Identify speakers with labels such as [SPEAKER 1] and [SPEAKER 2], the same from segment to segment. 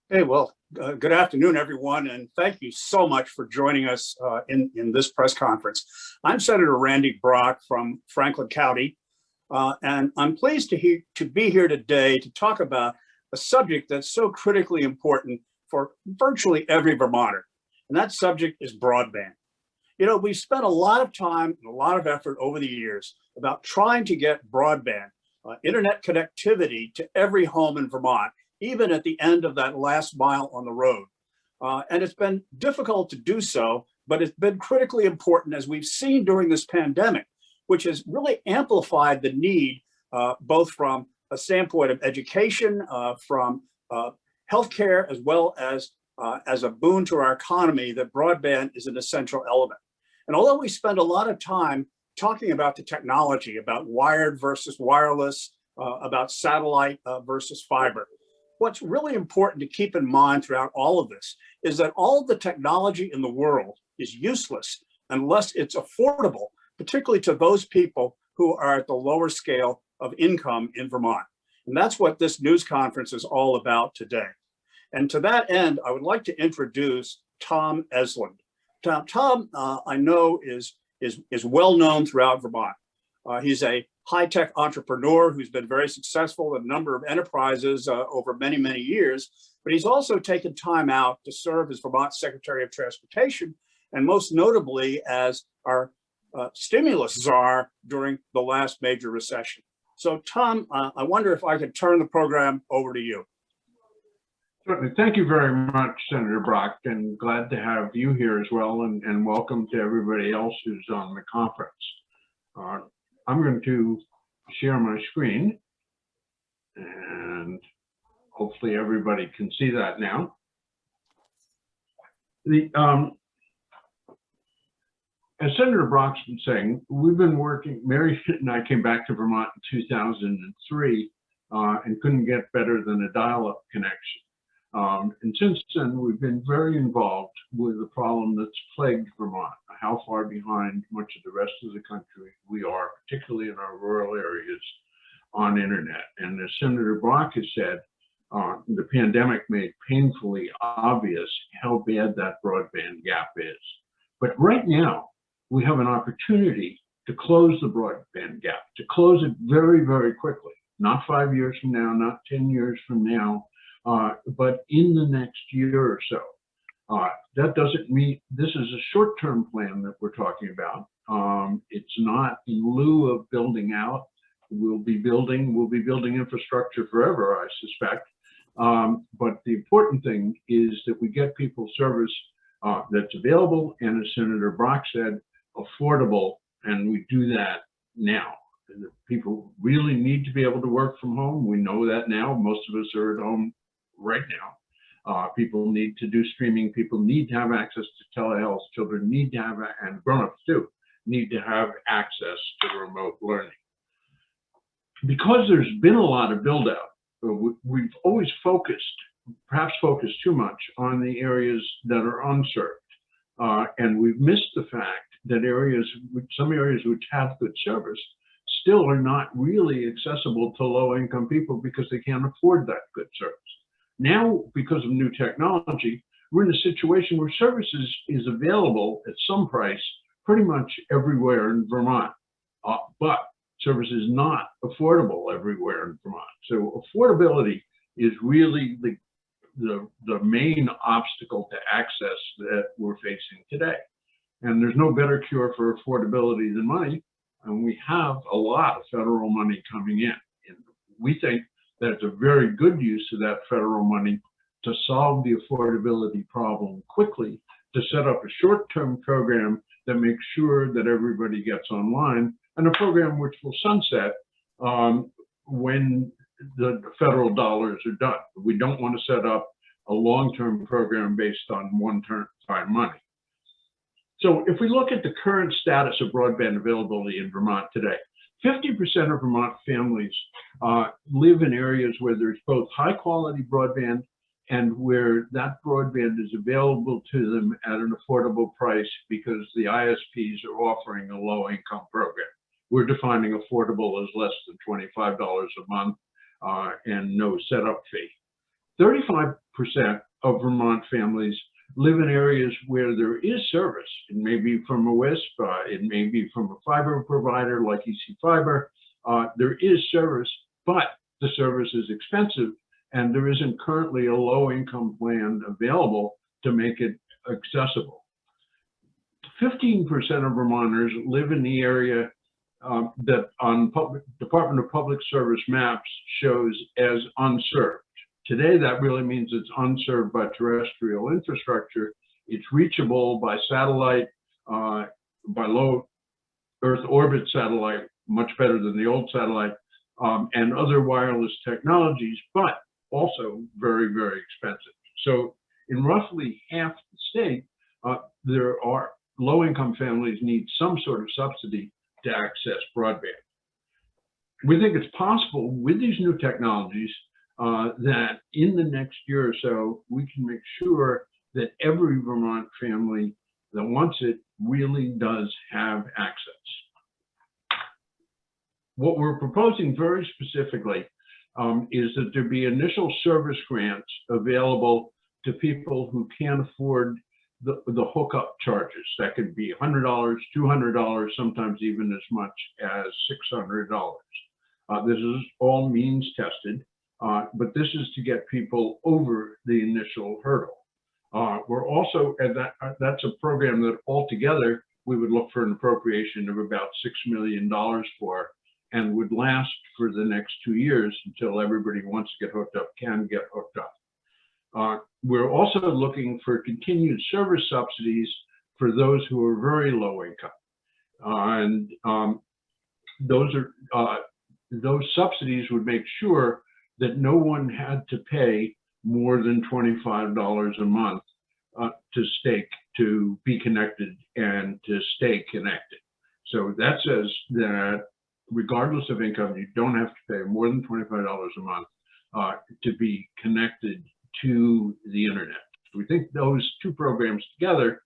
[SPEAKER 1] Hey, well, good afternoon, everyone, and thank you so much for joining us in this press conference. I'm Senator Randy Brock from Franklin County, and I'm pleased to be here today to talk about a subject that's so critically important for virtually every Vermonter, and that subject is broadband. You know, we've spent a lot of time and a lot of effort over the years about trying to get broadband, internet connectivity to every home in Vermont, even at the end of that last mile on the road. And it's been difficult to do so, but it's been critically important, as we've seen during this pandemic, which has really amplified the need, both from a standpoint of education, from healthcare, as a boon to our economy, that broadband is an essential element. And although we spend a lot of time talking about the technology, about wired versus wireless, about satellite versus fiber, what's really important to keep in mind throughout all of this is that all of the technology in the world is useless unless it's affordable, particularly to those people who are at the lower scale of income in Vermont. And that's what this news conference is all about today. And to that end, I would like to introduce Tom Esland. Tom, I know is well known throughout Vermont. He's a high-tech entrepreneur who's been very successful in a number of enterprises over many, many years, but he's also taken time out to serve as Vermont Secretary of Transportation, and most notably as our stimulus czar during the last major recession. So Tom, I wonder if I could turn the program over to you.
[SPEAKER 2] Certainly. Thank you very much, Senator Brock, and glad to have you here as well, and welcome to everybody else who's on the conference. I'm going to share my screen, and hopefully everybody can see that now. As Senator Brock's been saying, we've been working, Mary and I came back to Vermont in 2003 and couldn't get better than a dial-up connection. And since then, we've been very involved with the problem that's plagued Vermont, how far behind much of the rest of the country we are, particularly in our rural areas, on internet. And as Senator Brock has said, the pandemic made painfully obvious how bad that broadband gap is. But right now, we have an opportunity to close the broadband gap, to close it very, very quickly, not 5 years from now, not 10 years from now, but in the next year or so. That doesn't mean this is a short-term plan that we're talking about. It's not in lieu of building out. We'll be building infrastructure forever, I suspect. But the important thing is that we get people service that's available, and as Senator Brock said, affordable, and we do that now. People really need to be able to work from home. We know that now. Most of us are at home right now. People need to do streaming. People need to have access to telehealth. Children need to have, and grown-ups too, need to have access to remote learning. Because there's been a lot of build-out, we've always perhaps focused too much on the areas that are unserved. And we've missed the fact that some areas which have good service still are not really accessible to low-income people because they can't afford that good service. Now, because of new technology, we're in a situation where services is available at some price pretty much everywhere in Vermont, but service is not affordable everywhere in Vermont. So affordability is really the main obstacle to access that we're facing today. And there's no better cure for affordability than money, and we have a lot of federal money coming in. And we think that it's a very good use of that federal money to solve the affordability problem quickly, to set up a short-term program that makes sure that everybody gets online, and a program which will sunset when the federal dollars are done. We don't want to set up a long-term program based on one-time money. So if we look at the current status of broadband availability in Vermont today, 50% of Vermont families live in areas where there's both high quality broadband and where that broadband is available to them at an affordable price because the ISPs are offering a low income program. We're defining affordable as less than $25 a month and no setup fee. 35% of Vermont families live in areas where there is service. It may be from a WISP, it may be from a fiber provider like EC Fiber. There is service, but the service is expensive, and there isn't currently a low-income plan available to make it accessible. 15% of Vermonters live in the area that on Department of Public Service maps shows as unserved. Today, that really means it's unserved by terrestrial infrastructure. It's reachable by satellite, by low Earth orbit satellite, much better than the old satellite, and other wireless technologies, but also very, very expensive. So in roughly half the state, there are low-income families need some sort of subsidy to access broadband. We think it's possible with these new technologies that in the next year or so, we can make sure that every Vermont family that wants it really does have access. What we're proposing very specifically is that there be initial service grants available to people who can't afford the hookup charges. That could be $100, $200, sometimes even as much as $600. This is all means tested, but this is to get people over the initial hurdle. We're also, and that's a program that altogether we would look for an appropriation of about $6 million for, and would last for the next 2 years until everybody who wants to get hooked up can get hooked up. We're also looking for continued service subsidies for those who are very low income. And those subsidies would make sure that no one had to pay more than $25 a month to be connected and to stay connected. So that says that regardless of income, you don't have to pay more than $25 a month to be connected to the internet. We think those two programs together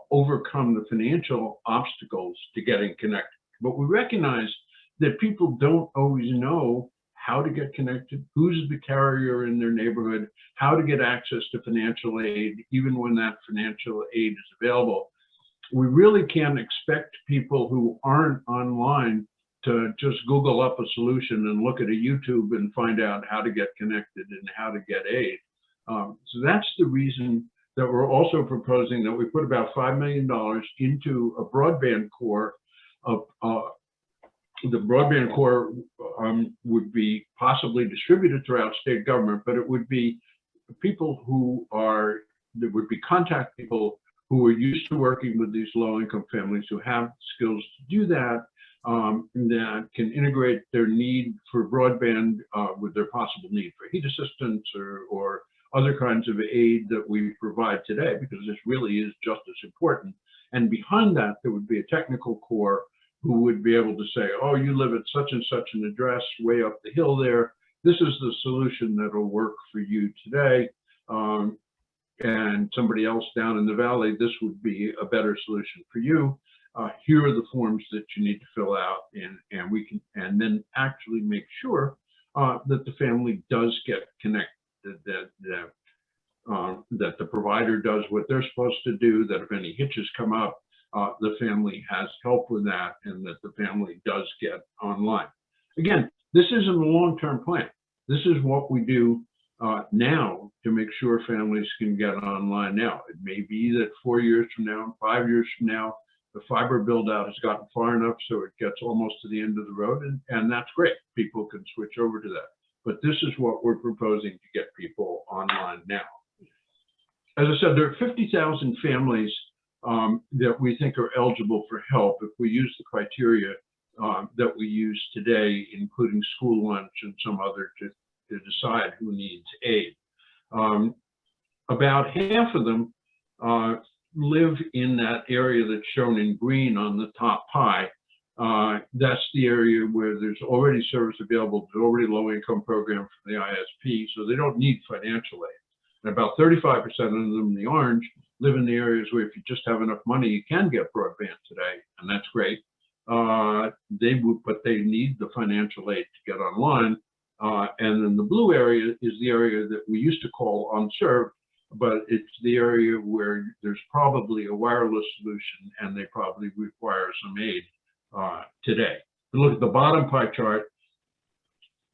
[SPEAKER 2] overcome the financial obstacles to getting connected. But we recognize that people don't always know how to get connected, who's the carrier in their neighborhood, how to get access to financial aid, even when that financial aid is available. We really can't expect people who aren't online to just Google up a solution and look at a YouTube and find out how to get connected and how to get aid. So that's the reason that we're also proposing that we put about $5 million into a broadband core. The broadband core would be possibly distributed throughout state government, but it would be people there would be contact people who are used to working with these low-income families, who have skills to do that, that can integrate their need for broadband with their possible need for heat assistance or other kinds of aid that we provide today, because this really is just as important. And behind that, there would be a technical core who would be able to say, oh, you live at such and such an address way up the hill there. This is the solution that will work for you today. And somebody else down in the valley, this would be a better solution for you. Here are the forms that you need to fill out, and we can, and then actually make sure that the family does get connected, that the provider does what they're supposed to do, that if any hitches come up, the family has help with that, and that the family does get online. Again, this isn't a long-term plan. This is what we do now to make sure families can get online now. It may be that 4 years from now, 5 years from now, the fiber build out has gotten far enough so it gets almost to the end of the road, and that's great. People can switch over to that. But this is what we're proposing to get people online now. As I said, there are 50,000 families that we think are eligible for help if we use the criteria that we use today, including school lunch and some other, to decide who needs aid. About half of them live in that area that's shown in green on the top pie. That's the area where there's already service available, there's already low-income program from the ISP, so they don't need financial aid. And about 35% of them in the orange live in the areas where if you just have enough money, you can get broadband today, and that's great. But they need the financial aid to get online. And then the blue area is the area that we used to call unserved, but it's the area where there's probably a wireless solution and they probably require some aid today. If you look at the bottom pie chart,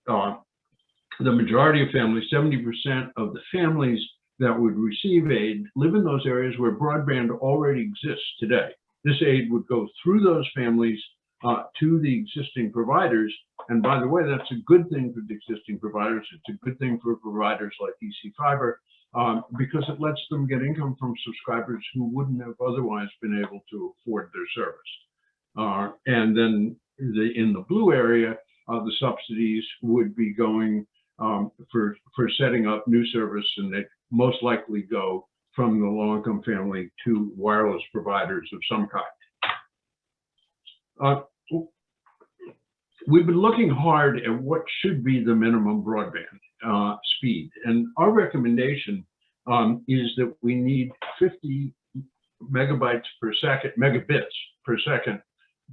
[SPEAKER 2] the majority of families, 70% of the families that would receive aid live in those areas where broadband already exists today. This aid would go through those families to the existing providers. And by the way, that's a good thing for the existing providers. It's a good thing for providers like EC Fiber because it lets them get income from subscribers who wouldn't have otherwise been able to afford their service. And then in the blue area, the subsidies would be going for setting up new service, and they most likely go from the low-income family to wireless providers of some kind. We've been looking hard at what should be the minimum broadband speed, and our recommendation is that we need 50 megabits per second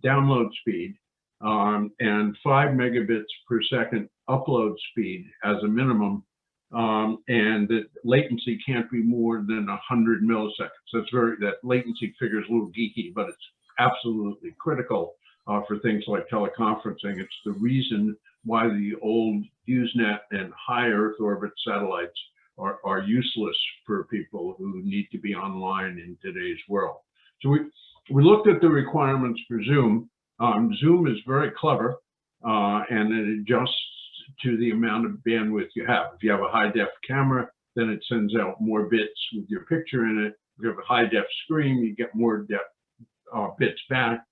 [SPEAKER 2] download speed and 5 megabits per second upload speed as a minimum, and that latency can't be more than 100 milliseconds. That latency figure is a little geeky, but it's absolutely critical for things like teleconferencing. It's the reason why the old Usenet and high Earth orbit satellites are useless for people who need to be online in today's world. So we looked at the requirements for Zoom. Zoom is very clever, and it adjusts to the amount of bandwidth you have. If you have a high-def camera, then it sends out more bits with your picture in it. If you have a high-def screen, you get more bits back.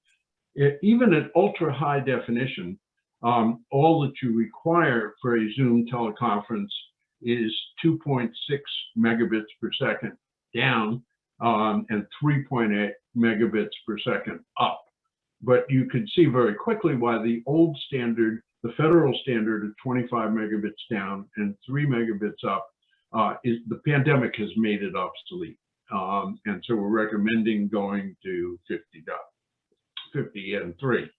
[SPEAKER 2] Even at ultra-high definition, all that you require for a Zoom teleconference is 2.6 megabits per second down and 3.8 megabits per second up. But you could see very quickly why the old standard, the federal standard of 25 megabits down and 3 megabits up, is the pandemic has made it obsolete. And so we're recommending going to 50 and 3.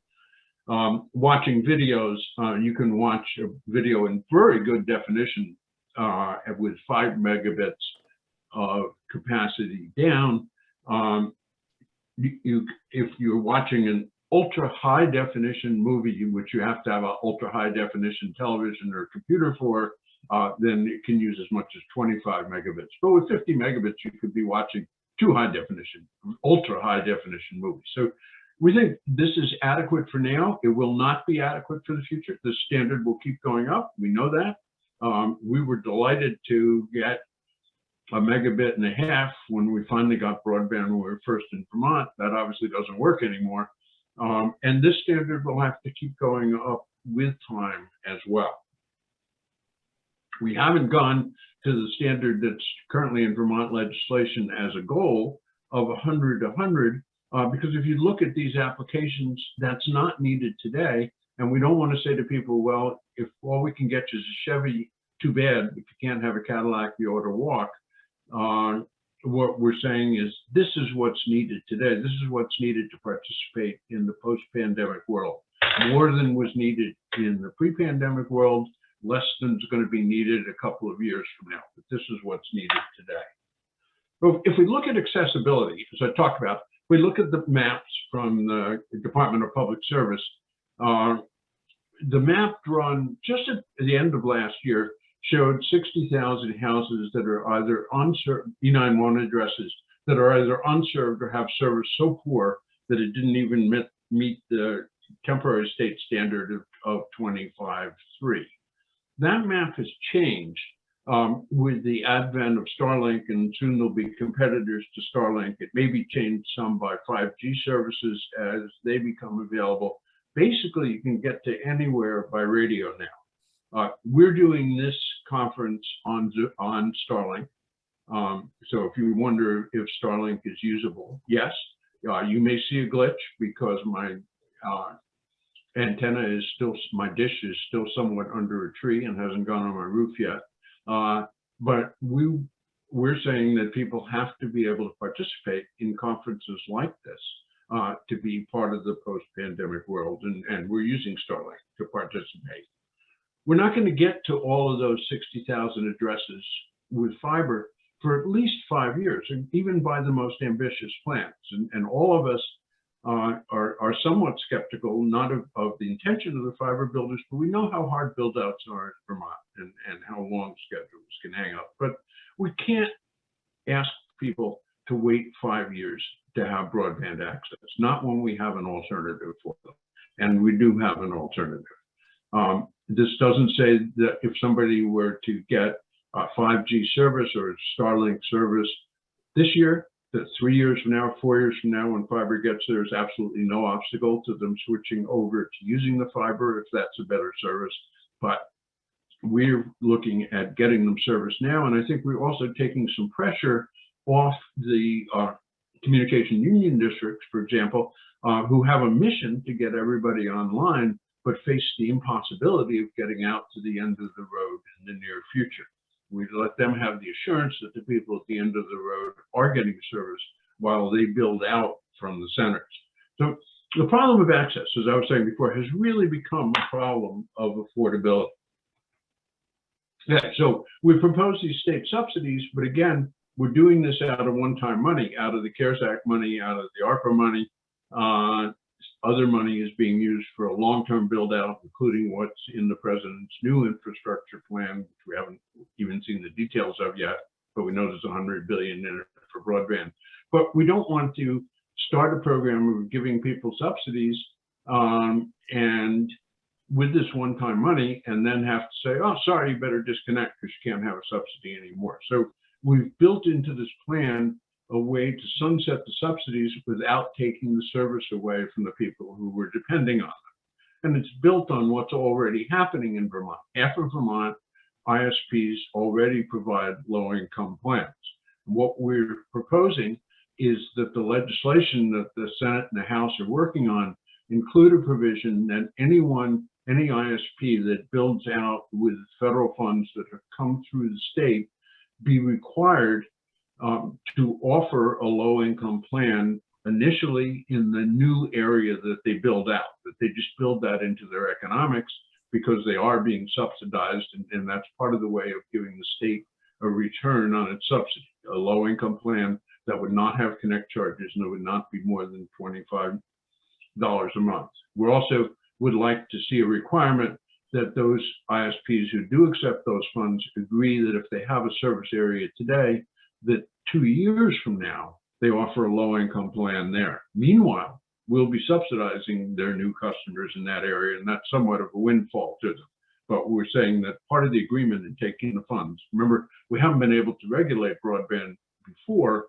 [SPEAKER 2] Watching videos, you can watch a video in very good definition with 5 megabits of capacity down. If you're watching an ultra high definition movie, which you have to have an ultra high definition television or computer for, then it can use as much as 25 megabits. But with 50 megabits, you could be watching ultra high definition movies. So we think this is adequate for now. It will not be adequate for the future. The standard will keep going up. We know that. We were delighted to get 1.5 megabits when we finally got broadband when we were first in Vermont. That obviously doesn't work anymore. And this standard will have to keep going up with time as well. We haven't gone to the standard that's currently in Vermont legislation as a goal of 100 because if you look at these applications, that's not needed today. And we don't want to say to people, well, if all we can get you is a Chevy, too bad. If you can't have a Cadillac, you ought to walk. What we're saying is this is what's needed today. This is what's needed to participate in the post-pandemic world. More than was needed in the pre-pandemic world, less than is going to be needed a couple of years from now. But this is what's needed today. So if we look at accessibility, as I talked about, we look at the maps from the Department of Public Service. The map drawn just at the end of last year showed 60,000 houses that are either unserved, E911 addresses that are either unserved or have service so poor that it didn't even meet the temporary state standard of 25.3. That map has changed with the advent of Starlink, and soon there'll be competitors to Starlink. It may be changed some by 5G services as they become available. Basically, you can get to anywhere by radio now. We're doing this conference on Starlink. So if you wonder if Starlink is usable, yes. You may see a glitch because my antenna is still, my dish is still somewhat under a tree and hasn't gone on my roof yet. But we're saying that people have to be able to participate in conferences like this to be part of the post-pandemic world, and we're using Starlink to participate. we're not going to get to all of those 60,000 addresses with fiber for at least 5 years, and even by the most ambitious plans. And all of us are somewhat skeptical, not of the intention of the fiber builders, but we know how hard build-outs are in Vermont and how long schedules can hang up. But we can't ask people to wait 5 years to have broadband access, not when we have an alternative for them. And we do have an alternative. This doesn't say that if somebody were to get a 5G service or a Starlink service this year, that 3 years from now, 4 years from now, when fiber gets there, there's absolutely no obstacle to them switching over to using the fiber if that's a better service. But we're looking at getting them service now. And I think we're also taking some pressure off the communication union districts, for example, who have a mission to get everybody online, but face the impossibility of getting out to the end of the road in the near future. We let them have the assurance that the people at the end of the road are getting service while they build out from the centers. So the problem of access, as I was saying before, has really become a problem of affordability. Yeah, so we propose these state subsidies, but again, we're doing this out of one-time money, out of the CARES Act money, out of the ARPA money. Other money is being used for a long-term build-out, including what's in the president's new infrastructure plan, which we haven't even seen the details of yet, but we know there's $100 billion in it for broadband. But we don't want to start a program of giving people subsidies and with this one-time money, and then have to say, oh, sorry, you better disconnect because you can't have a subsidy anymore. So we've built into this plan a way to sunset the subsidies without taking the service away from the people who were depending on them. And it's built on what's already happening in Vermont. Half of Vermont ISPs already provide low-income plans. What we're proposing is that the legislation that the Senate and the House are working on include a provision that any ISP that builds out with federal funds that have come through the state be required to offer a low-income plan initially in the new area that they build out, that they just build that into their economics because they are being subsidized, and that's part of the way of giving the state a return on its subsidy, a low-income plan that would not have connect charges and it would not be more than $25 a month. We also would like to see a requirement that those ISPs who do accept those funds agree that if they have a service area today, that 2 years from now, they offer a low-income plan there. Meanwhile, we'll be subsidizing their new customers in that area, and that's somewhat of a windfall to them. But we're saying that part of the agreement in taking the funds, remember, we haven't been able to regulate broadband before.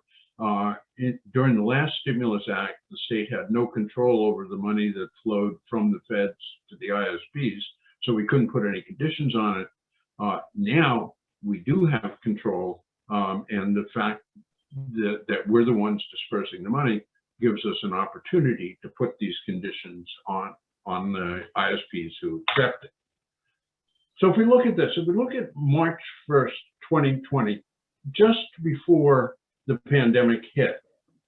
[SPEAKER 2] During the last Stimulus Act, the state had no control over the money that flowed from the feds to the ISPs, so we couldn't put any conditions on it. Now we do have control, and the fact that we're the ones dispersing the money gives us an opportunity to put these conditions on the ISPs who accept it. So if we look at this, if we look at March 1st, 2020, just before the pandemic hit,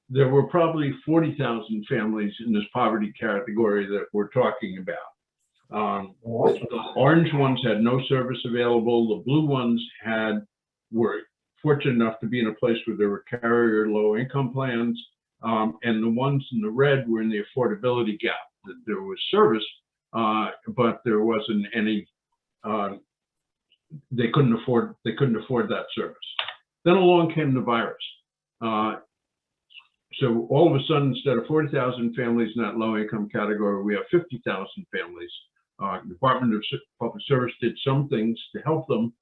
[SPEAKER 2] there were probably 40,000 families in this poverty category that we're talking about. The orange ones had no service available. The blue ones were fortunate enough to be in a place where there were carrier low income plans. And the ones in the red were in the affordability gap. That there was service, but there wasn't any, they couldn't afford that service. Then along came the virus. So all of a sudden, instead of 40,000 families in that low income category, we have 50,000 families. Department of Public Service did some things to help them.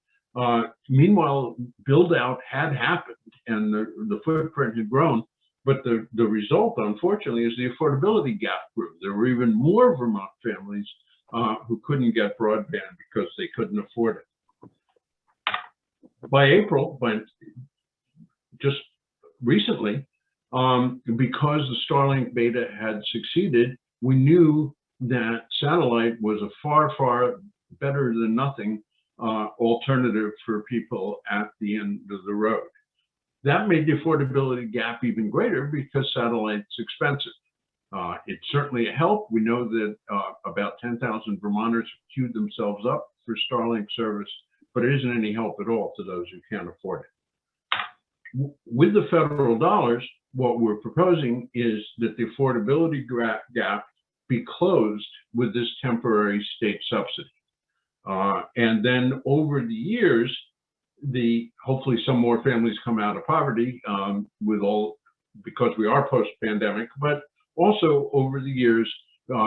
[SPEAKER 2] Meanwhile, build out had happened and the footprint had grown, but the result, unfortunately, is the affordability gap grew. There were even more Vermont families who couldn't get broadband because they couldn't afford it. By April, just recently, because the Starlink beta had succeeded, we knew that satellite was a far, far better than nothing alternative for people at the end of the road. That made the affordability gap even greater because satellite's expensive. It's certainly a help. We know that about 10,000 Vermonters have queued themselves up for Starlink service, but it isn't any help at all to those who can't afford it. With the federal dollars, what we're proposing is that the affordability gap be closed with this temporary state subsidy. And then over the years, hopefully some more families come out of poverty because we are post-pandemic, but also over the years,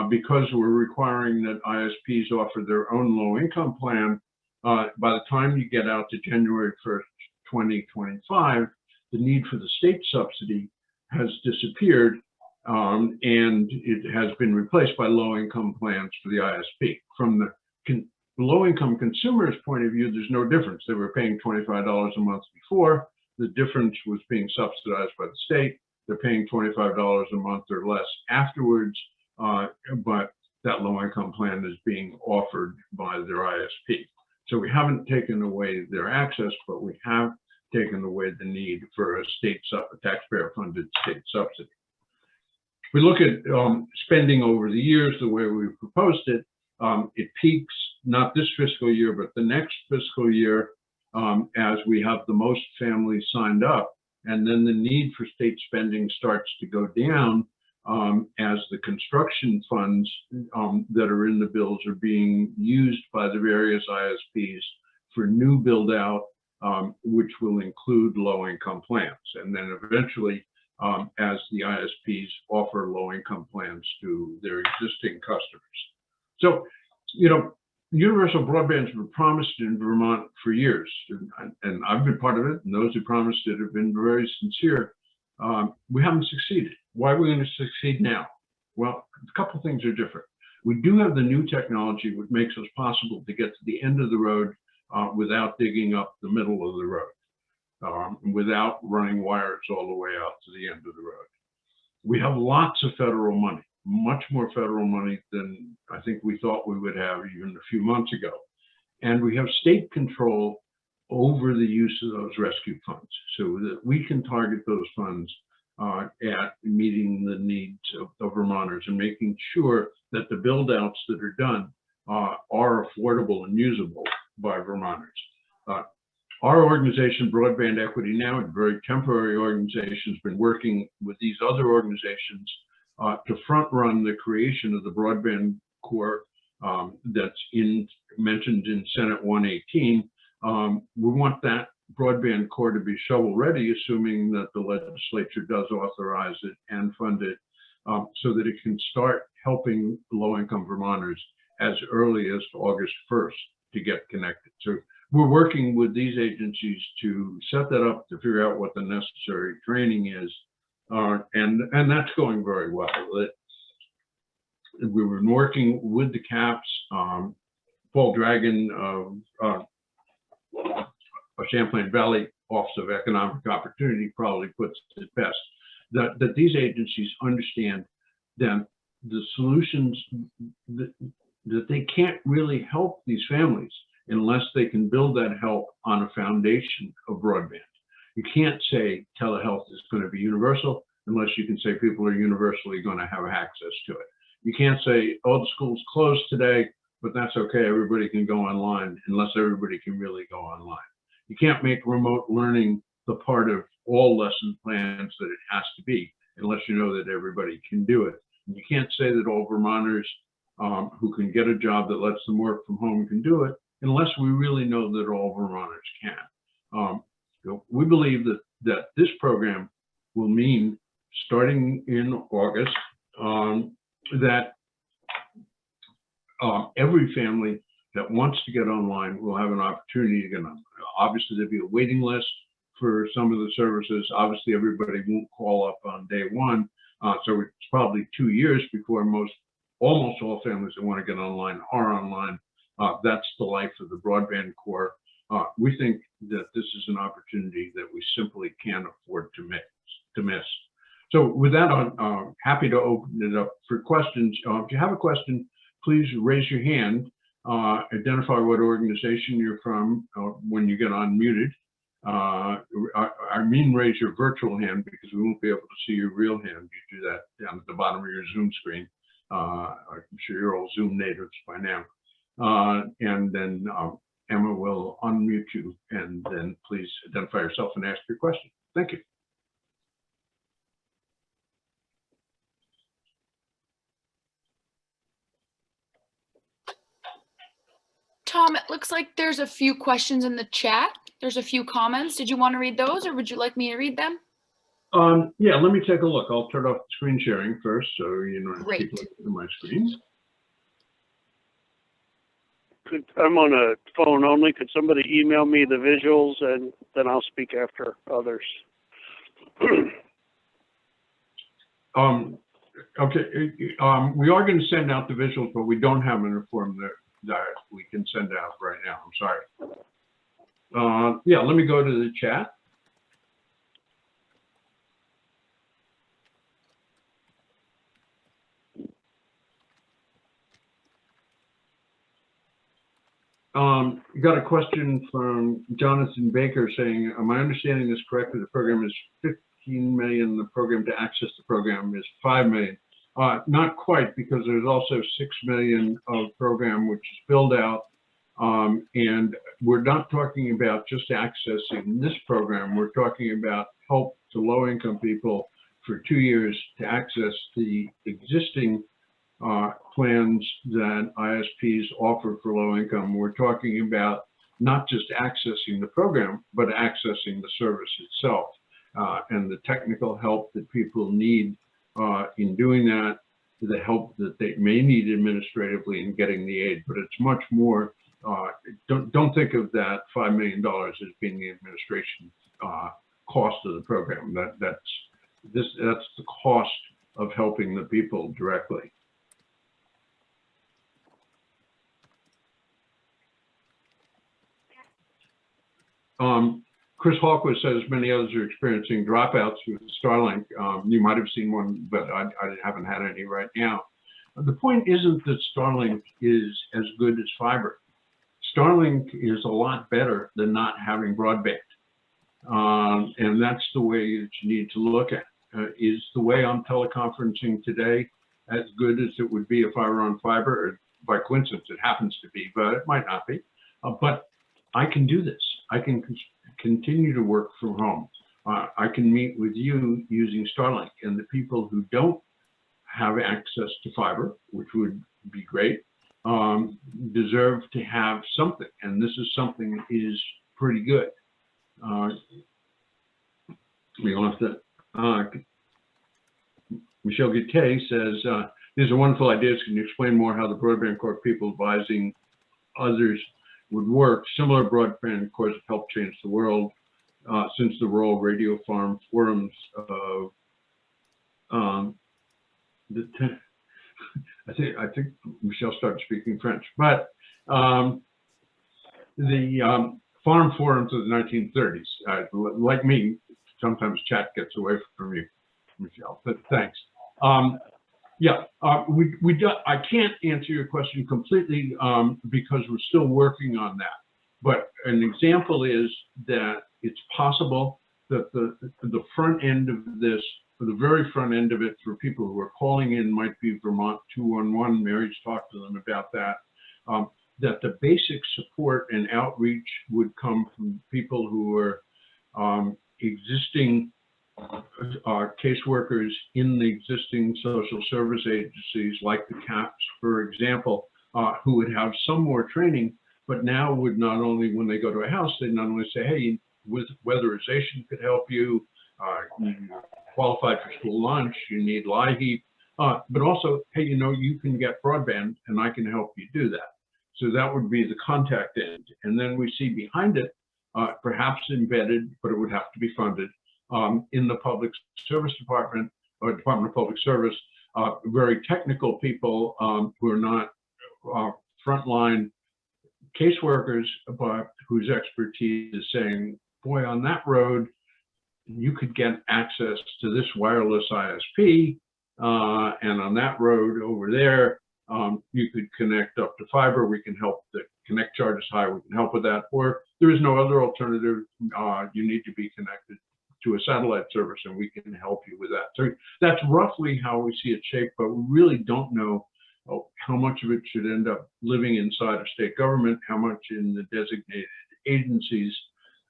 [SPEAKER 2] because we're requiring that ISPs offer their own low-income plan, by the time you get out to January 1st, 2025, the need for the state subsidy has disappeared, and it has been replaced by low-income plans for the ISP. From the low-income consumers' point of view, there's no difference. They were paying $25 a month before. The difference was being subsidized by the state. They're paying $25 a month or less afterwards, but that low-income plan is being offered by their ISP. So we haven't taken away their access, but we have taken away the need for a taxpayer-funded state subsidy. If we look at spending over the years, the way we've proposed it, it peaks not this fiscal year, but the next fiscal year, as we have the most families signed up, and then the need for state spending starts to go down as the construction funds that are in the bills are being used by the various ISPs for new build out, which will include low-income plans. And then eventually, as the ISPs offer low-income plans to their existing customers. So, universal broadband's been promised in Vermont for years, and I've been part of it, and those who promised it have been very sincere. We haven't succeeded. Why are we going to succeed now? Well, a couple things are different. We do have the new technology, which makes it possible to get to the end of the road without digging up the middle of the road, without running wires all the way out to the end of the road. We have lots of federal money, much more federal money than I think we thought we would have even a few months ago. And we have state control over the use of those rescue funds so that we can target those funds at meeting the needs of Vermonters and making sure that the build outs that are done are affordable and usable by Vermonters. Our organization, Broadband Equity Now, a very temporary organization, has been working with these other organizations to front run the creation of the broadband core that's mentioned in Senate 118. We want that broadband core to be shovel ready, assuming that the legislature does authorize it and fund it, so that it can start helping low-income Vermonters as early as August 1st to get connected. So we're working with these agencies to set that up, to figure out what the necessary training is, and that's going very well. We've been working with the CAPS. Paul Dragon of Champlain Valley Office of Economic Opportunity probably puts it best, that these agencies understand that the solutions, that they can't really help these families unless they can build that help on a foundation of broadband. You can't say telehealth is going to be universal unless you can say people are universally going to have access to it. You can't say, oh, the school's closed today, but that's okay, everybody can go online, unless everybody can really go online. You can't make remote learning the part of all lesson plans that it has to be, unless you know that everybody can do it. And you can't say that all Vermonters who can get a job that lets them work from home can do it, unless we really know that all Vermonters can. We believe that this program will mean, starting in August, that every family that wants to get online will have an opportunity to get on. Obviously, there'll be a waiting list for some of the services. Obviously, everybody won't call up on day one. So it's probably 2 years before almost all families that want to get online are online. That's the life of the broadband core. We think that this is an opportunity that we simply can't afford to miss. So with that, I'm happy to open it up for questions. If you have a question, please raise your hand. Identify what organization you're from when you get unmuted. I mean raise your virtual hand because we won't be able to see your real hand. You do that down at the bottom of your Zoom screen. I'm sure you're all Zoom natives by now. And then Emma will unmute you, and then please identify yourself and ask your question. Thank you.
[SPEAKER 3] Tom, it looks like there's a few questions in the chat. There's a few comments. Did you want to read those, or would you like me to read them?
[SPEAKER 2] Yeah, let me take a look. I'll turn off the screen sharing first, so you know
[SPEAKER 3] Great.
[SPEAKER 2] people look at my screen.
[SPEAKER 4] I'm on a phone only. Could somebody email me the visuals, and then I'll speak after others?
[SPEAKER 2] Okay, we are going to send out the visuals, but we don't have an form that we can send out right now. I'm sorry. Yeah, let me go to the chat. Got a question from Jonathan Baker saying, am I understanding this correctly? The program is 15 million. The program to access the program is 5 million. Not quite, because there's also 6 million of program which is billed out. And we're not talking about just accessing this program. We're talking about help to low-income people for 2 years to access the existing plans that ISPs offer for low income. We're talking about not just accessing the program, but accessing the service itself and the technical help that people need in doing that, the help that they may need administratively in getting the aid. But it's much more, don't think of that $5 million as being the administration cost of the program. That's the cost of helping the people directly. Chris Hawkwood says many others are experiencing dropouts with Starlink. You might have seen one, but I haven't had any right now. The point isn't that Starlink is as good as fiber. Starlink is a lot better than not having broadband. And that's the way that you need to look at it. Is the way I'm teleconferencing today as good as it would be if I were on fiber? Or by coincidence, it happens to be, but it might not be. But I can do this. I can continue to work from home. I can meet with you using Starlink, and the people who don't have access to fiber, which would be great, deserve to have something, and this is something that is pretty good. We'll have to, Michelle Gutte says, these are wonderful ideas. Can you explain more how the Broadband Corps people advising others would work? Similar broadband course have helped change the world since the rural radio farm forums of I think Michelle started speaking French, but the farm forums of the 1930s. Like me, sometimes chat gets away from you, Michelle. But thanks. Yeah, I can't answer your question completely because we're still working on that. But an example is that it's possible that the front end of this, or the very front end of it for people who are calling in might be Vermont 211. Mary's talked to them about that. That the basic support and outreach would come from people who are existing caseworkers in the existing social service agencies, like the CAPS, for example, who would have some more training, but now would not only, when they go to a house, they not only say, hey, with weatherization could help you, you qualified for school lunch, you need LIHEAP, but also, hey, you know, you can get broadband and I can help you do that. So that would be the contact end. And then we see behind it, perhaps embedded, but it would have to be funded, in the public service department or Department of Public Service, very technical people who are not frontline caseworkers, but whose expertise is saying, boy, on that road, you could get access to this wireless ISP, and on that road over there, you could connect up to fiber. We can help. The connect charge is high. We can help with that. Or there is no other alternative. You need to be connected to a satellite service, and we can help you with that. So that's roughly how we see it shaped, but we really don't know how much of it should end up living inside of state government, how much in the designated agencies.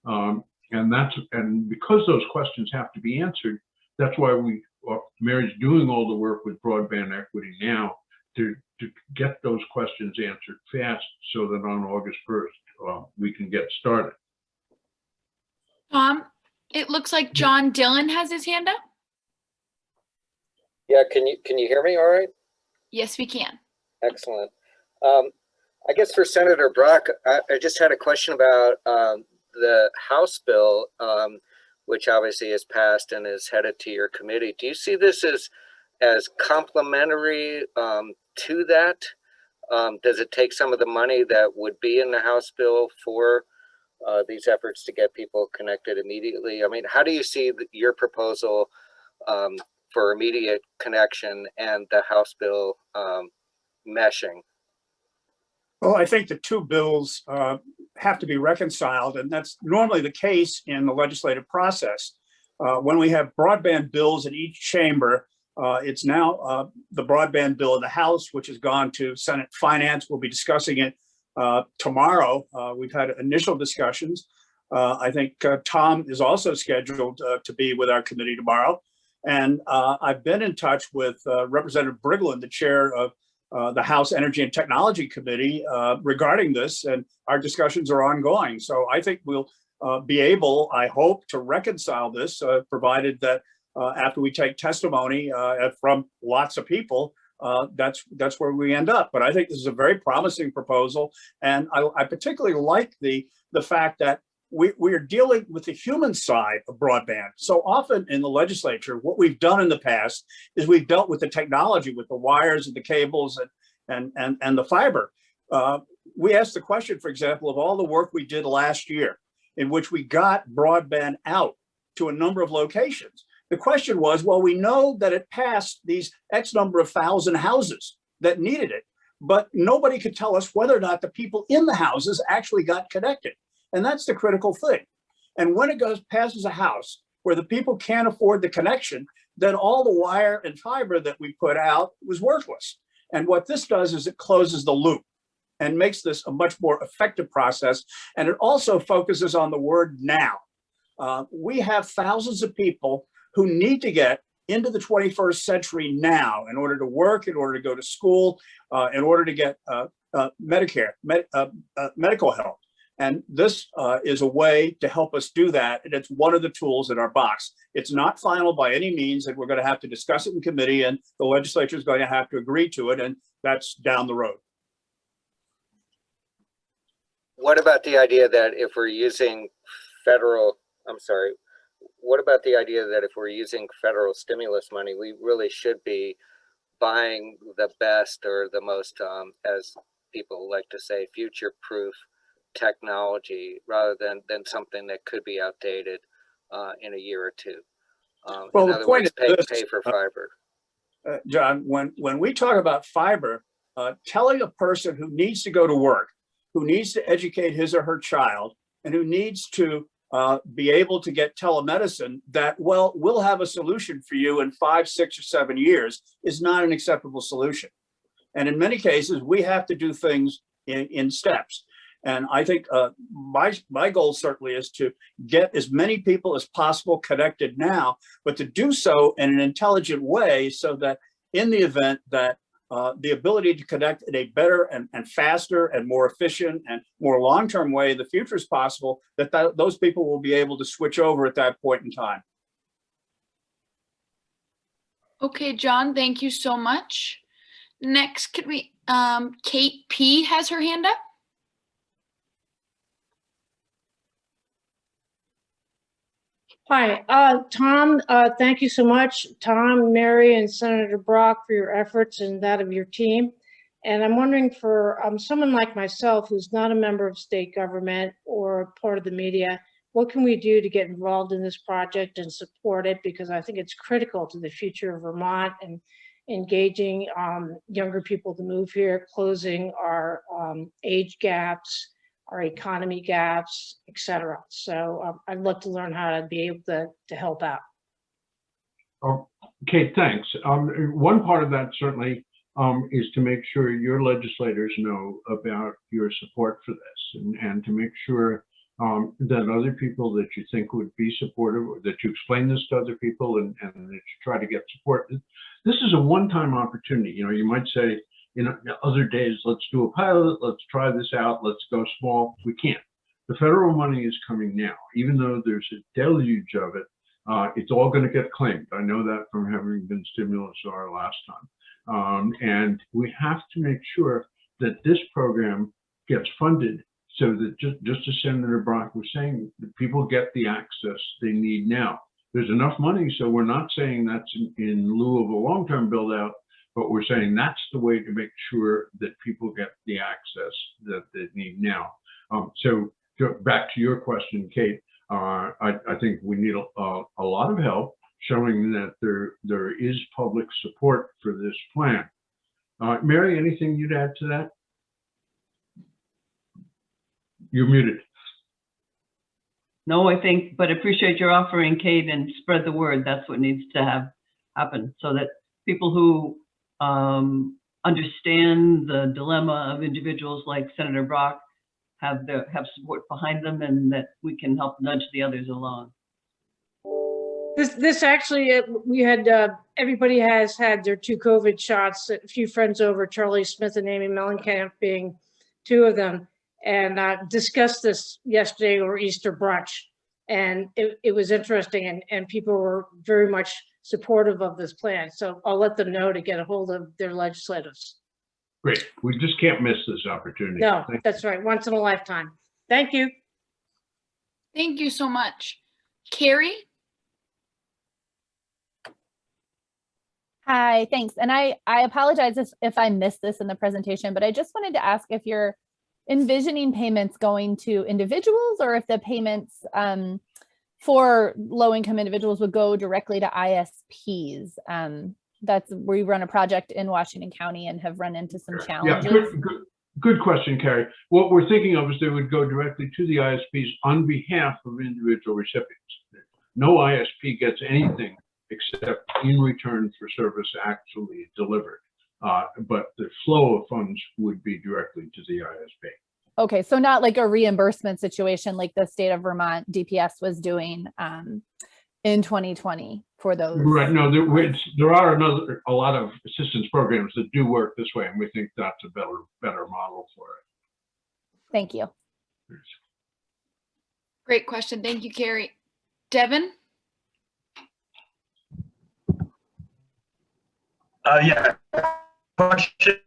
[SPEAKER 2] And because those questions have to be answered, that's why Mary's doing all the work with broadband equity now to get those questions answered fast so that on August 1st, we can get started.
[SPEAKER 3] Tom, it looks like John Dillon has his hand up.
[SPEAKER 5] Yeah, can you hear me all right?
[SPEAKER 3] Yes, we can.
[SPEAKER 5] Excellent. I guess for Senator Brock, I just had a question about the House bill, which obviously is passed and is headed to your committee. Do you see this as complementary to that? Does it take some of the money that would be in the House bill for these efforts to get people connected immediately? I mean, how do you see your proposal for immediate connection and the House bill meshing?
[SPEAKER 1] Well, I think the two bills have to be reconciled, and that's normally the case in the legislative process. When we have broadband bills in each chamber, it's now the broadband bill in the House, which has gone to Senate Finance. We'll be discussing it tomorrow. We've had initial discussions. I think Tom is also scheduled to be with our committee tomorrow. And I've been in touch with Representative Briglin, the chair of the House Energy and Technology Committee, regarding this, and our discussions are ongoing. So I think we'll be able, I hope, to reconcile this, provided that after we take testimony from lots of people, that's where we end up. But I think this is a very promising proposal, and I particularly like the fact that we are dealing with the human side of broadband. So often in the legislature, what we've done in the past is we've dealt with the technology, with the wires and the cables and the fiber. We asked the question, for example, of all the work we did last year, in which we got broadband out to a number of locations. The question was, well, we know that it passed these X number of thousand houses that needed it, but nobody could tell us whether or not the people in the houses actually got connected. And that's the critical thing. And when it passes a house where the people can't afford the connection, then all the wire and fiber that we put out was worthless. And what this does is it closes the loop and makes this a much more effective process. And it also focuses on the word now. We have thousands of people who need to get into the 21st century now in order to work, in order to go to school, in order to get Medicare, medical help. And this is a way to help us do that. And it's one of the tools in our box. It's not final by any means, and we're going to have to discuss it in committee, and the legislature is going to have to agree to it, and that's down the road.
[SPEAKER 5] What about the idea that if we're using what about the idea that if we're using federal stimulus money, we really should be buying the best or the most, as people like to say, future-proof technology rather than something that could be outdated in a year or two?
[SPEAKER 1] Well,
[SPEAKER 5] in
[SPEAKER 1] the
[SPEAKER 5] other
[SPEAKER 1] point
[SPEAKER 5] words,
[SPEAKER 1] is
[SPEAKER 5] pay for fiber.
[SPEAKER 1] John, when we talk about fiber, telling a person who needs to go to work, who needs to educate his or her child, and who needs to be able to get telemedicine that, well, we'll have a solution for you in 5, 6, or 7 years is not an acceptable solution. And in many cases, we have to do things in steps. And I think my goal certainly is to get as many people as possible connected now, but to do so in an intelligent way so that in the event that the ability to connect in a better and faster and more efficient and more long-term way in the future is possible, that those people will be able to switch over at that point in time.
[SPEAKER 3] Okay, John, thank you so much. Next, could we, Kate P has her hand up.
[SPEAKER 6] Hi, Tom, thank you so much, Tom, Mary, and Senator Brock, for your efforts and that of your team. And I'm wondering for someone like myself who's not a member of state government or part of the media, what can we do to get involved in this project and support it? Because I think it's critical to the future of Vermont and engaging younger people to move here, closing our age gaps, our economy gaps, et cetera. So I'd love to learn how to be able to help out.
[SPEAKER 2] Kate, thanks. One part of that certainly is to make sure your legislators know about your support for this, and to make sure that other people that you think would be supportive, or that you explain this to other people, and that you try to get support. This is a one-time opportunity. You know, you might say, you know, other days, let's do a pilot, let's try this out, let's go small. We can't. The federal money is coming now, even though there's a deluge of it. It's all going to get claimed. I know that from having been stimulus our last time. And we have to make sure that this program gets funded so that just as Senator Brock was saying, that people get the access they need now. There's enough money, so we're not saying that's in lieu of a long-term build out, but we're saying that's the way to make sure that people get the access that they need now. So back to your question, Kate, I think we need a lot of help showing that there is public support for this plan. Mary, anything you'd add to that? You're muted.
[SPEAKER 7] No, I think, but appreciate your offering, Kate, and spread the word. That's what needs to happen, so that people who understand the dilemma of individuals like Senator Brock have support behind them, and that we can help nudge the others along.
[SPEAKER 6] This actually, we had, everybody has had their 2 COVID shots, a few friends over, Charlie Smith and Amy Mellencamp being 2 of them, and discussed this yesterday over Easter brunch. And it was interesting, and people were very much supportive of this plan. So I'll let them know to get a hold of their legislators.
[SPEAKER 2] Great. We just can't miss this opportunity.
[SPEAKER 6] No, that's right. Once in a lifetime. Thank you.
[SPEAKER 3] Thank you so much. Carrie?
[SPEAKER 8] Hi, thanks. And I apologize if I missed this in the presentation, but I just wanted to ask if you're envisioning payments going to individuals, or if the payments for low-income individuals would go directly to ISPs. We run a project in Washington County and have run into some challenges.
[SPEAKER 2] Yeah, good question, Carrie. What we're thinking of is they would go directly to the ISPs on behalf of individual recipients. No ISP gets anything except in return for service actually delivered. But the flow of funds would be directly to the ISP.
[SPEAKER 8] Okay, so not like a reimbursement situation like the state of Vermont DPS was doing in 2020 for those. Right.
[SPEAKER 2] No, there are a lot of assistance programs that do work this way, and we think that's a better model for it.
[SPEAKER 8] Thank you.
[SPEAKER 3] Great question. Thank you, Carrie. Devin?
[SPEAKER 9] Yeah. Question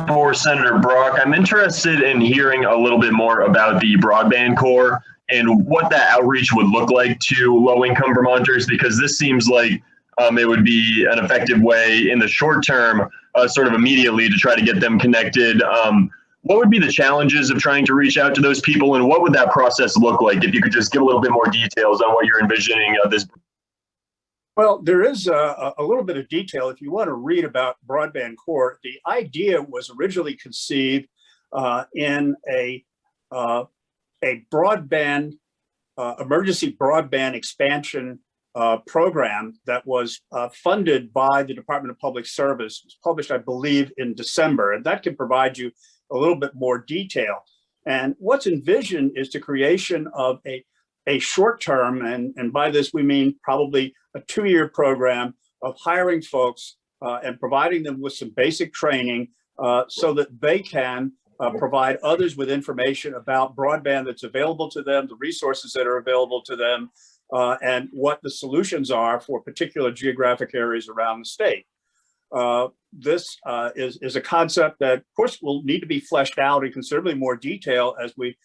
[SPEAKER 9] for Senator Brock. I'm interested in hearing a little bit more about the Broadband Corps and what that outreach would look like to low-income Vermonters, because this seems like it would be an effective way in the short term, sort of immediately, to try to get them connected. What would be the challenges of trying to reach out to those people, and what would that process look like? If you could just give a little bit more details on what you're envisioning of this.
[SPEAKER 1] Well, there is a little bit of detail. If you want to read about Broadband Corps, the idea was originally conceived in a broadband, emergency broadband expansion program that was funded by the Department of Public Service. It was published, I believe, in December, and that can provide you a little bit more detail. And what's envisioned is the creation of a short-term, and by this we mean probably a 2-year program of hiring folks and providing them with some basic training so that they can provide others with information about broadband that's available to them, the resources that are available to them, and what the solutions are for particular geographic areas around the state. This is a concept that, of course, will need to be fleshed out in considerably more detail as we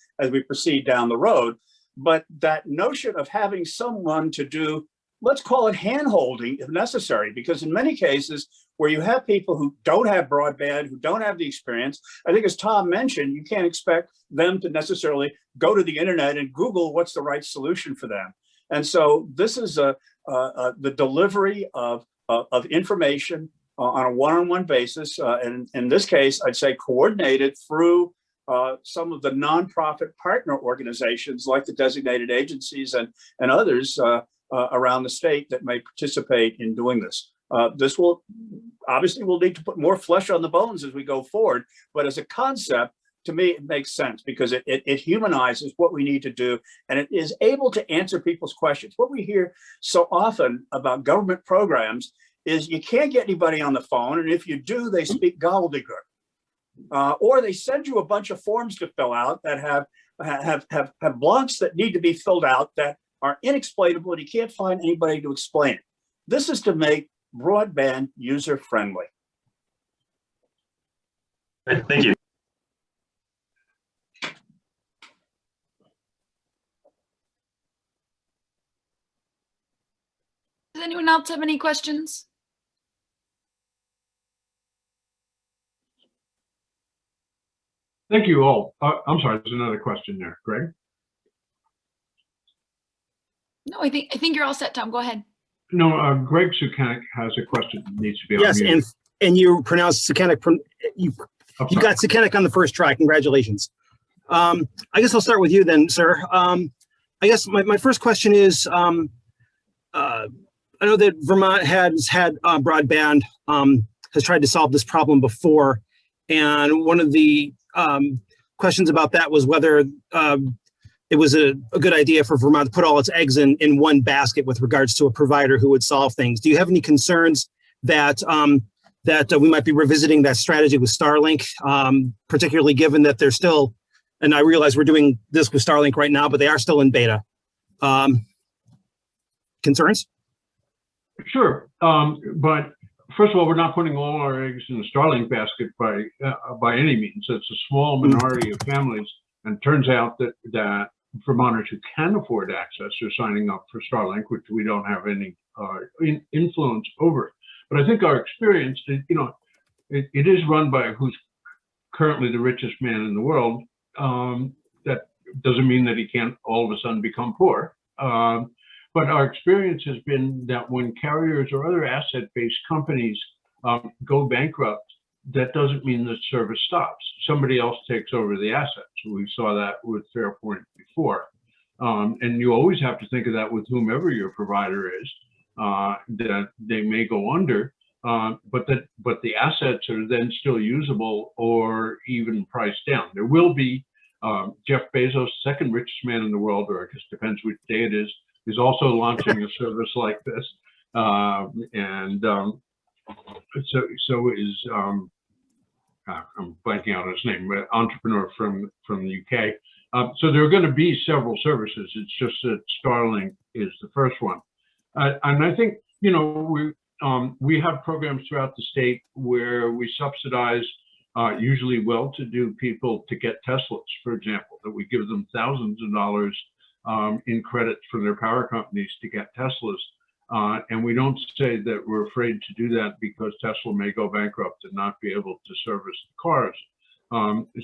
[SPEAKER 1] proceed down the road. But that notion of having someone to do, let's call it hand-holding if necessary, because in many cases where you have people who don't have broadband, who don't have the experience, I think as Tom mentioned, you can't expect them to necessarily go to the internet and Google what's the right solution for them. And so this is the delivery of information on a one-on-one basis. And in this case, I'd say coordinated through some of the nonprofit partner organizations like the designated agencies and others around the state that may participate in doing this. This will obviously we'll need to put more flesh on the bones as we go forward, but as a concept, to me, it makes sense because it humanizes what we need to do, and it is able to answer people's questions. What we hear so often about government programs is you can't get anybody on the phone, and if you do, they speak gobbledygook, or they send you a bunch of forms to fill out that have blocks that need to be filled out that are inexplainable, and you can't find anybody to explain it. This is to make broadband user friendly.
[SPEAKER 9] Thank you.
[SPEAKER 3] Does anyone else have any questions?
[SPEAKER 2] Thank you all. I'm sorry, there's another question there, Greg.
[SPEAKER 3] No, I think you're all set, Tom. Go ahead.
[SPEAKER 2] No, Greg Sukanik has a question that needs to be
[SPEAKER 10] Yes,
[SPEAKER 2] unmuted.
[SPEAKER 10] and you pronounced Sukanik. You got Sukanik on the first try. Congratulations. I guess I'll start with you then, sir. I guess my first question is, I know that Vermont has had broadband, has tried to solve this problem before. And one of the questions about that was whether it was a good idea for Vermont to put all its eggs in one basket with regards to a provider who would solve things. Do you have any concerns that we might be revisiting that strategy with Starlink, particularly given that they're still, and I realize we're doing this with Starlink right now, but they are still in beta. Concerns?
[SPEAKER 2] Sure, but first of all, we're not putting all our eggs in the Starlink basket by any means. It's a small minority of families, and it turns out that Vermonters who can afford access are signing up for Starlink, which we don't have any influence over. But I think our experience, it is run by who's currently the richest man in the world. That doesn't mean that he can't all of a sudden become poor. But our experience has been that when carriers or other asset-based companies go bankrupt, that doesn't mean the service stops. Somebody else takes over the assets. We saw that with Fairpoint before. And you always have to think of that with whomever your provider is, that they may go under, but the assets are then still usable or even priced down. There will be Jeff Bezos, second richest man in the world, or I guess depends which day it is also launching a service like this. So is, I'm blanking out his name, but entrepreneur from the UK. So there are going to be several services. It's just that Starlink is the first one. And I think, we have programs throughout the state where we subsidize usually well-to-do people to get Teslas, for example, that we give them thousands of dollars in credits from their power companies to get Teslas. And we don't say that we're afraid to do that because Tesla may go bankrupt and not be able to service the cars.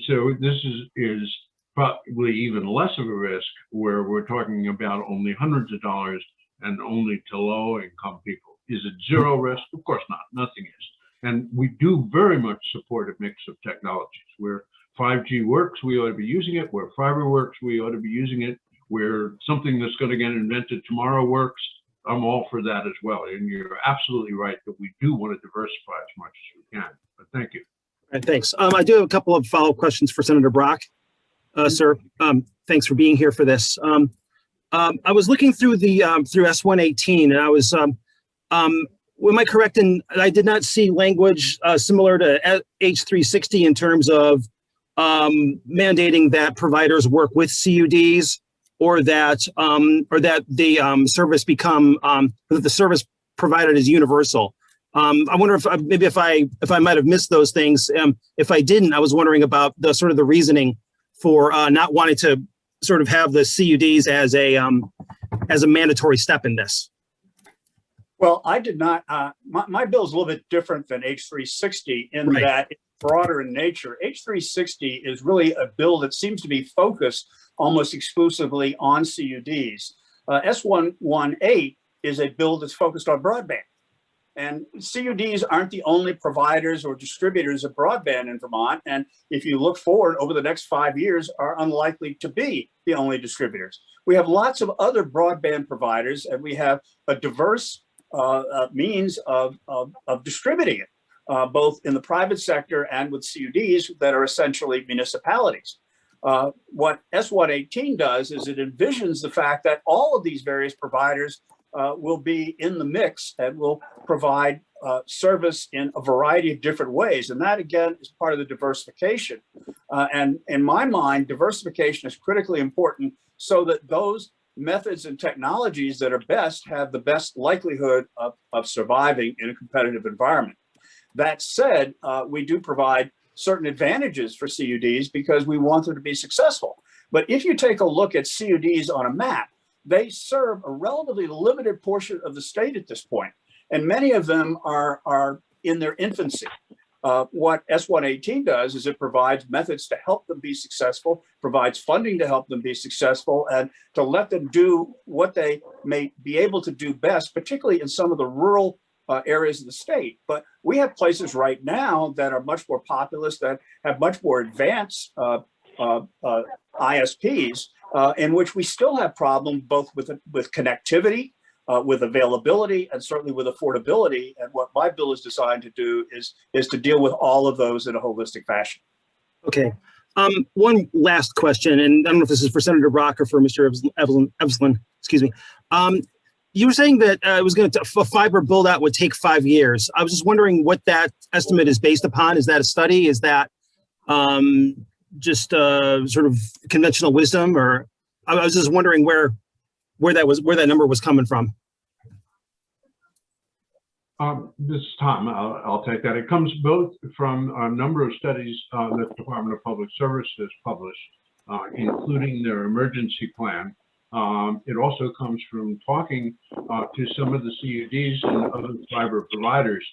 [SPEAKER 2] So this is probably even less of a risk where we're talking about only hundreds of dollars and only to low income people. Is it zero risk? Of course not, nothing is. And we do very much support a mix of technologies. Where 5G works, we ought to be using it. Where fiber works, we ought to be using it. Where something that's going to get invented tomorrow works, I'm all for that as well. And you're absolutely right that we do want to diversify as much as we can. But thank you.
[SPEAKER 10] All right, thanks. I do have a couple of follow-up questions for Senator Brock. Sir, thanks for being here for this. I was looking through the through S118, and I was, am I correct in I did not see language similar to H360 in terms of mandating that providers work with CUDs, or that the service become that the service provided is universal. I wonder if maybe if I might have missed those things. If I didn't, I was wondering about the sort of the reasoning for not wanting to sort of have the CUDs as a mandatory step in this.
[SPEAKER 1] Well, I did not. My bill is a little bit different than H360 in that it's broader in nature. H360 is really a bill that seems to be focused almost exclusively on CUDs. S118 is a bill that's focused on broadband. And CUDs aren't the only providers or distributors of broadband in Vermont. And if you look forward over the next 5 years, are unlikely to be the only distributors. We have lots of other broadband providers, and we have a diverse means of distributing it, both in the private sector and with CUDs that are essentially municipalities. What S118 does is it envisions the fact that all of these various providers will be in the mix and will provide service in a variety of different ways. And that, again, is part of the diversification. And in my mind, diversification is critically important so that those methods and technologies that are best have the best likelihood of surviving in a competitive environment. That said, we do provide certain advantages for CUDs because we want them to be successful. But if you take a look at CUDs on a map, they serve a relatively limited portion of the state at this point, and many of them are in their infancy. What S118 does is it provides methods to help them be successful, provides funding to help them be successful, and to let them do what they may be able to do best, particularly in some of the rural areas of the state. But we have places right now that are much more populous, that have much more advanced ISPs, in which we still have problems both with connectivity, with availability, and certainly with affordability. And what my bill is designed to do is to deal with all of those in a holistic fashion.
[SPEAKER 10] Okay. One last question, and I don't know if this is for Senator Brock or for Mr. Evslin, excuse me. You were saying that it was going to a fiber build out would take 5 years. I was just wondering what that estimate is based upon. Is that a study? Is that just sort of conventional wisdom? Or I was just wondering where that number was coming from.
[SPEAKER 2] This is Tom. I'll take that. It comes both from a number of studies that the Department of Public Service has published, including their emergency plan. It also comes from talking to some of the CUDs and other fiber providers.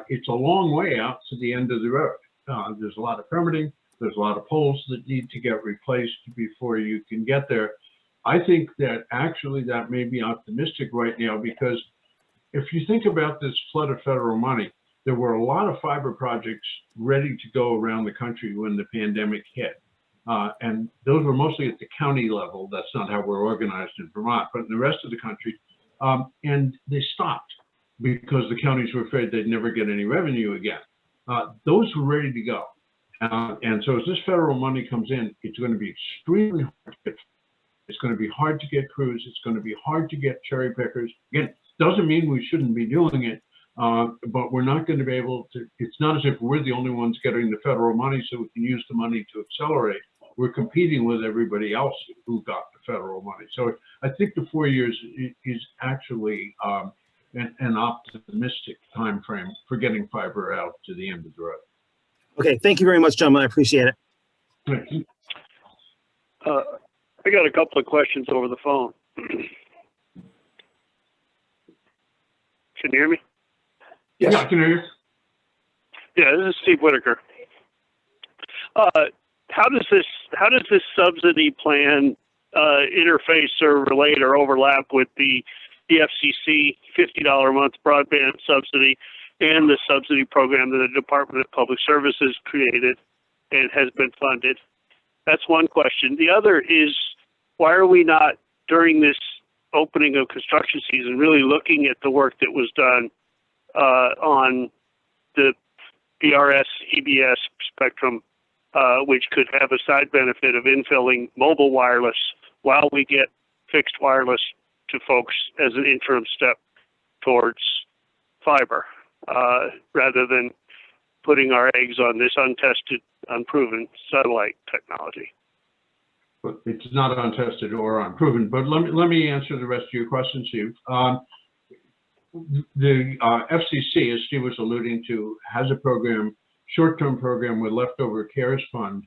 [SPEAKER 2] It's a long way out to the end of the road. There's a lot of permitting. There's a lot of poles that need to get replaced before you can get there. I think that actually that may be optimistic right now, because if you think about this flood of federal money, there were a lot of fiber projects ready to go around the country when the pandemic hit. And those were mostly at the county level. That's not how we're organized in Vermont, but in the rest of the country. And they stopped because the counties were afraid they'd never get any revenue again. Those were ready to go. And so as this federal money comes in, it's going to be extremely hard to get. It's going to be hard to get crews. It's going to be hard to get cherry pickers. Again, doesn't mean we shouldn't be doing it, but we're not going to be able to. It's not as if we're the only ones getting the federal money so we can use the money to accelerate. We're competing with everybody else who got the federal money. So I think the 4 years is actually an optimistic time frame for getting fiber out to the end of the road.
[SPEAKER 10] Okay, thank you very much, gentlemen. I appreciate it.
[SPEAKER 2] Thank you.
[SPEAKER 4] I got a couple of questions over the phone. Can you hear me?
[SPEAKER 1] Yes.
[SPEAKER 2] Yeah, I can hear you.
[SPEAKER 4] Yeah, this is Steve Whitaker. How does this subsidy plan interface or relate or overlap with the FCC $50 a month broadband subsidy and the subsidy program that the Department of Public Services created and has been funded? That's one question. The other is, why are we not, during this opening of construction season, really looking at the work that was done on the ERS, EBS spectrum, which could have a side benefit of infilling mobile wireless while we get fixed wireless to folks as an interim step towards fiber, rather than putting our eggs on this untested, unproven satellite technology?
[SPEAKER 2] But it's not untested or unproven. But let me answer the rest of your question, Steve. The FCC, as Steve was alluding to, has a program, short-term program with leftover CARES fund,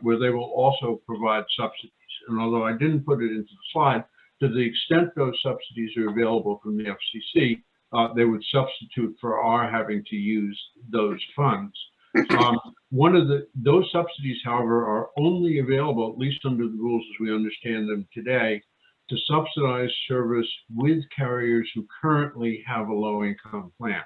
[SPEAKER 2] where they will also provide subsidies. And although I didn't put it into the slide, to the extent those subsidies are available from the FCC, they would substitute for our having to use those funds. Those subsidies, however, are only available, at least under the rules as we understand them today, to subsidize service with carriers who currently have a low-income plan.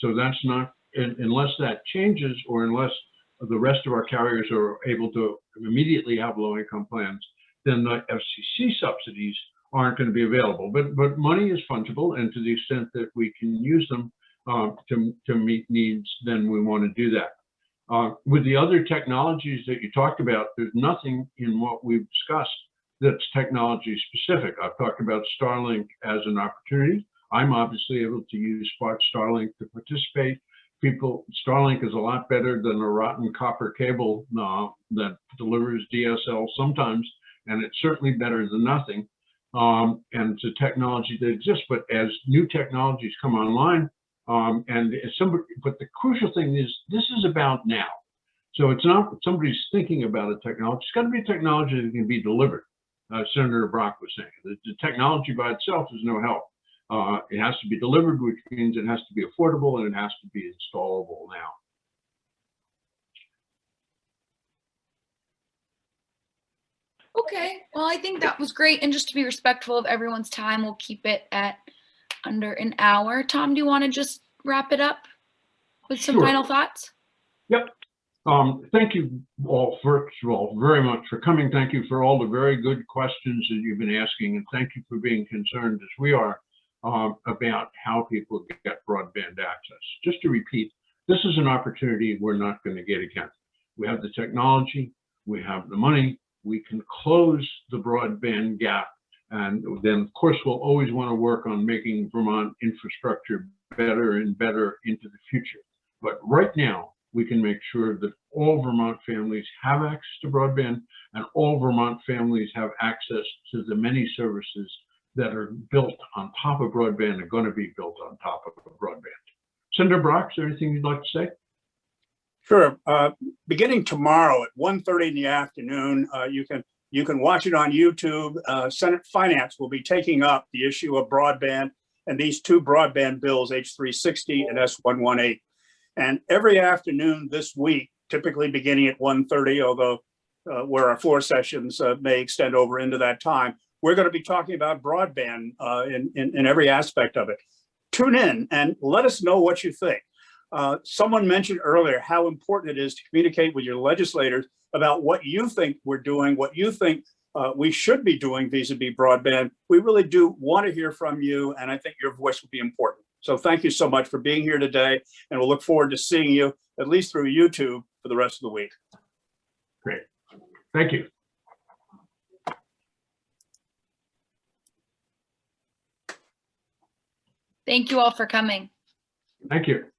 [SPEAKER 2] So that's not, unless that changes, or unless the rest of our carriers are able to immediately have low-income plans, then the FCC subsidies aren't going to be available. But money is fungible, and to the extent that we can use them to meet needs, then we want to do that. With the other technologies that you talked about, there's nothing in what we've discussed that's technology specific. I've talked about Starlink as an opportunity. I'm obviously able to use Starlink to participate. Starlink is a lot better than a rotten copper cable that delivers DSL sometimes, and it's certainly better than nothing. And it's a technology that exists, but as new technologies come online, but the crucial thing is this is about now. So it's not somebody's thinking about a technology. It's got to be a technology that can be delivered. Senator Brock was saying the technology by itself is no help. It has to be delivered, which means it has to be affordable and it has to be installable now.
[SPEAKER 3] Okay, well, I think that was great. And just to be respectful of everyone's time, we'll keep it at under an hour. Tom, do you want to just wrap it up with some
[SPEAKER 2] Sure.
[SPEAKER 3] final thoughts?
[SPEAKER 2] Yep. Thank you all, first of all, very much for coming. Thank you for all the very good questions that you've been asking. And thank you for being concerned, as we are, about how people get broadband access. Just to repeat, this is an opportunity we're not going to get again. We have the technology, we have the money, we can close the broadband gap. And then, of course, we'll always want to work on making Vermont infrastructure better and better into the future. But right now, we can make sure that all Vermont families have access to broadband and all Vermont families have access to the many services that are built on top of broadband and going to be built on top of broadband. Senator Brock, is there anything you'd like to say?
[SPEAKER 1] Sure. Beginning tomorrow at 1:30 in the afternoon, you can watch it on YouTube. Senate Finance will be taking up the issue of broadband and these two broadband bills, H360 and S118. And every afternoon this week, typically beginning at 1:30, although where our floor sessions may extend over into that time, we're going to be talking about broadband in every aspect of it. Tune in and let us know what you think. Someone mentioned earlier how important it is to communicate with your legislators about what you think we're doing, what you think we should be doing vis-a-vis broadband. We really do want to hear from you, and I think your voice will be important. So thank you so much for being here today, and we'll look forward to seeing you, at least through YouTube, for the rest of the week.
[SPEAKER 2] Great. Thank you.
[SPEAKER 3] Thank you all for coming.
[SPEAKER 2] Thank you.